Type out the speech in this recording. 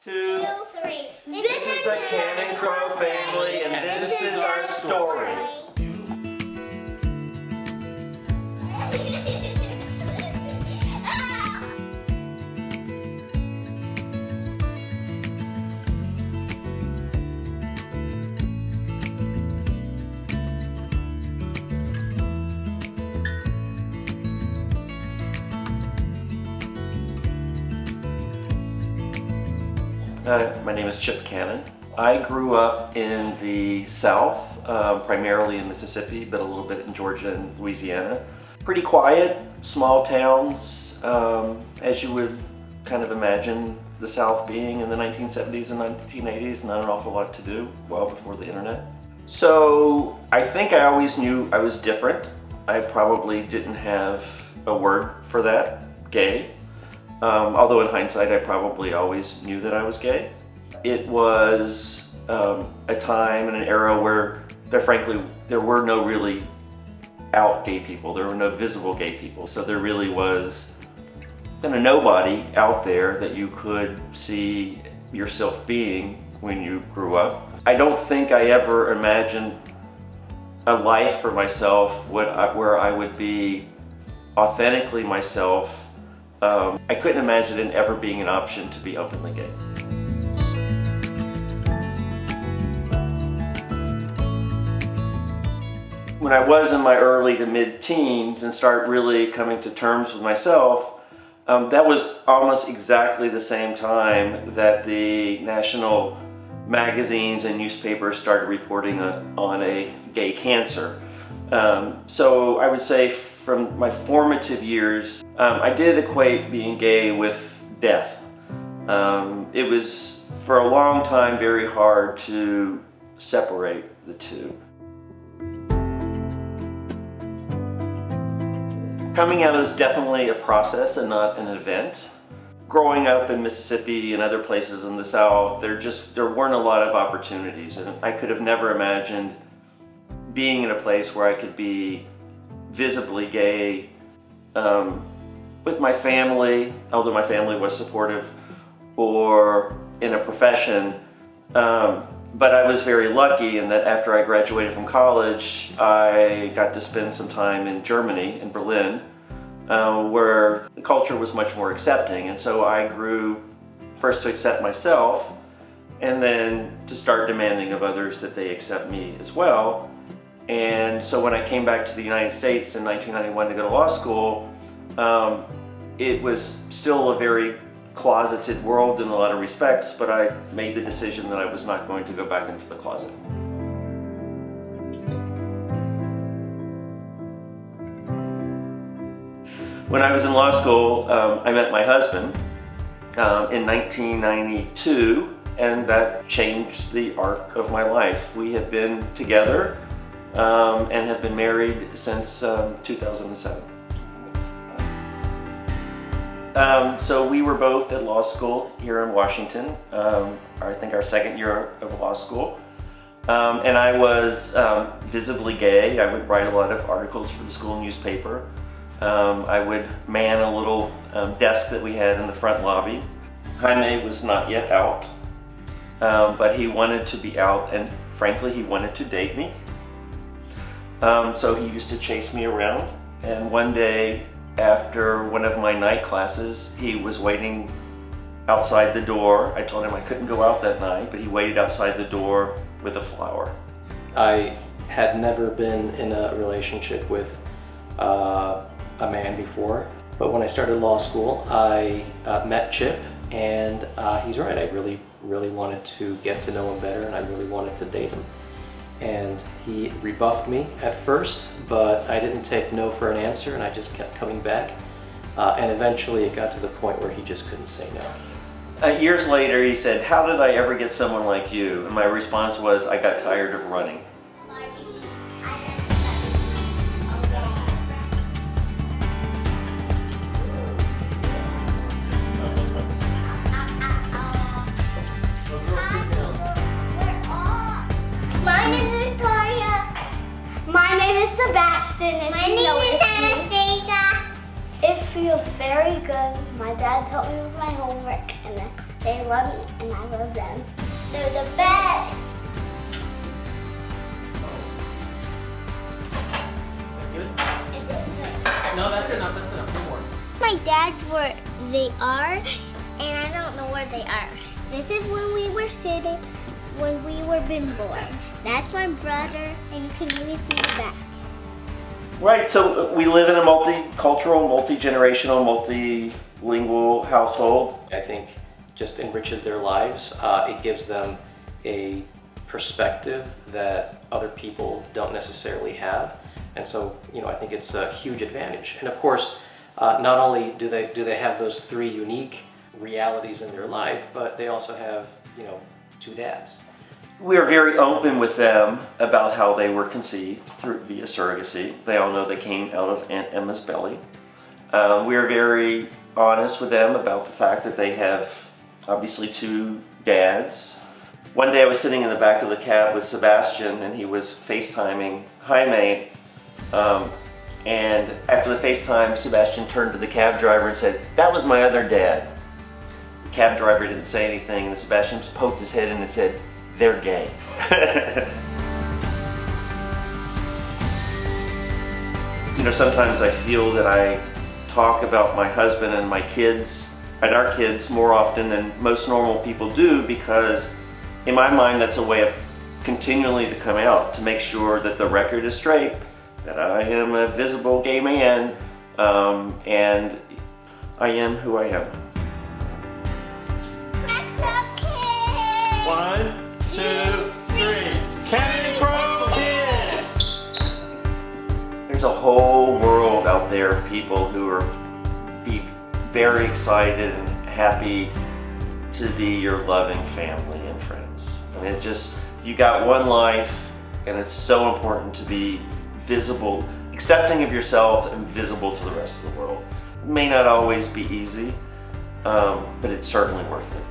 2, 3. This is the Cannon-Crowe family, and this is our story. My name is Chip Cannon. I grew up in the South, primarily in Mississippi, but a little bit in Georgia and Louisiana. Pretty quiet, small towns, as you would kind of imagine the South being in the 1970s and 1980s, not an awful lot to do, well before the internet. So I think I always knew I was different. I probably didn't have a word for that, gay. Although in hindsight, I probably always knew that I was gay. It was a time and an era where, frankly, there were no really out gay people. There were no visible gay people. So there really was kind of nobody out there that you could see yourself being when you grew up. I don't think I ever imagined a life for myself where I would be authentically myself. I couldn't imagine it ever being an option to be openly gay. When I was in my early to mid-teens and started really coming to terms with myself, that was almost exactly the same time that the national magazines and newspapers started reporting on a gay cancer. So I would say from my formative years, I did equate being gay with death. It was, for a long time, very hard to separate the two. Coming out is definitely a process and not an event. Growing up in Mississippi and other places in the South, there weren't a lot of opportunities, and I could have never imagined being in a place where I could be visibly gay with my family, although my family was supportive, or in a profession. But I was very lucky in that after I graduated from college, I got to spend some time in Germany, in Berlin, where the culture was much more accepting. And so I grew first to accept myself, and then to start demanding of others that they accept me as well. And so when I came back to the United States in 1991 to go to law school, it was still a very closeted world in a lot of respects, but I made the decision that I was not going to go back into the closet. When I was in law school, I met my husband in 1992, and that changed the arc of my life. We have been together and have been married since 2007. So we were both at law school here in Washington, I think our second year of law school. And I was visibly gay. I would write a lot of articles for the school newspaper. I would man a little desk that we had in the front lobby. Jaime was not yet out, but he wanted to be out, and frankly, he wanted to date me. So he used to chase me around, and one day after one of my night classes, he was waiting outside the door. I told him I couldn't go out that night, but he waited outside the door with a flower. I had never been in a relationship with a man before, but when I started law school, I met Chip, and he's right. I really wanted to get to know him better, and I really wanted to date him. And he rebuffed me at first, but I didn't take no for an answer, and I just kept coming back. And eventually it got to the point where he just couldn't say no. Years later, he said, "How did I ever get someone like you?" And my response was, "I got tired of running." My name is Sebastian. And my name is Anastasia. It feels very good. My dad told me it was my homework, and They love me and I love them. They're the best. Good? Is it good? No, that's enough. That's enough. No more. My dad's where they are, and I don't know where they are. This is when we were sitting, when we were being born. That's my brother, and you can even see the back. Right, so we live in a multicultural, multi-generational, multilingual household. I think just enriches their lives. It gives them a perspective that other people don't necessarily have. And so, you know, I think it's a huge advantage. And of course, not only do they have those three unique realities in their life, but they also have, you know, two dads. We are very open with them about how they were conceived via surrogacy. They all know they came out of Aunt Emma's belly. We are very honest with them about the fact that they have obviously two dads. One day I was sitting in the back of the cab with Sebastian and he was FaceTiming Jaime. And after the FaceTime, Sebastian turned to the cab driver and said, "That was my other dad." The cab driver didn't say anything and Sebastian just poked his head in and said, "They're gay." You know, sometimes I feel that I talk about my husband and my kids and our kids more often than most normal people do, because in my mind that's a way of continually to come out to make sure that the record is straight, that I am a visible gay man, and I am who I am. 1, 2, 3. Cannon-Crowe kiss! There's a whole world out there of people who are very excited and happy to be your loving family and friends. And it just, you got one life, and it's so important to be visible, accepting of yourself and visible to the rest of the world. It may not always be easy, but it's certainly worth it.